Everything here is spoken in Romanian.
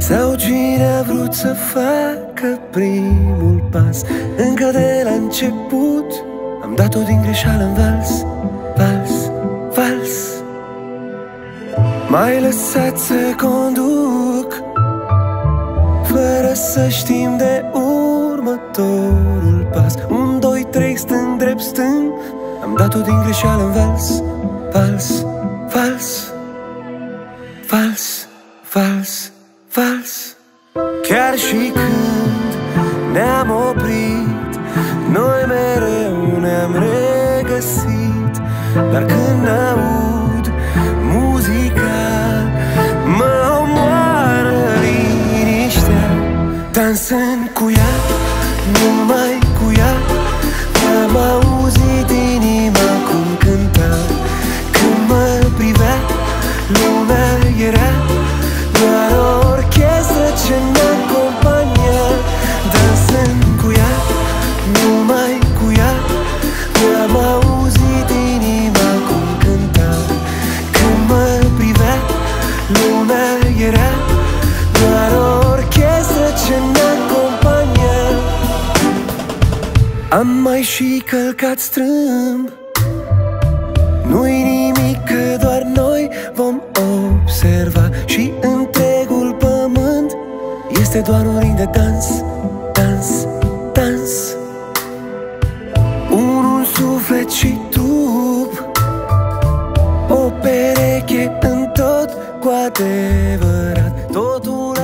Sau cine a vrut să facă primul pas? Încă de la început am dat-o din greșeală în vals, vals, vals. M-ai lăsat să conduc fără să știm de următorul pas. 1, 2, 3, stâng, drept, stâng. Am dat-o din greșeală în vals, vals, vals, vals, vals, vals. Chiar și când ne-am oprit, noi mereu ne-am regăsit. Dar când aud muzica, mă omoară liniștea. Dansând cu ea, numai cu ea, am auzit inima cum cânta. Când mă privea, lumea era doar o orchestră ce m-acompania. Dansând cu ea, numai cu ea, am auzit inima cum cânta. Când mă privea, lumea era doar o orchestră ce m-acompania. Am mai și călcat strâmb, nu-i nimic că doar noi vom observa. Și întregul pământ este doar un ring de dans, dans, dans. Un suflet și trup, o pereche în tot cu adevărat. Totul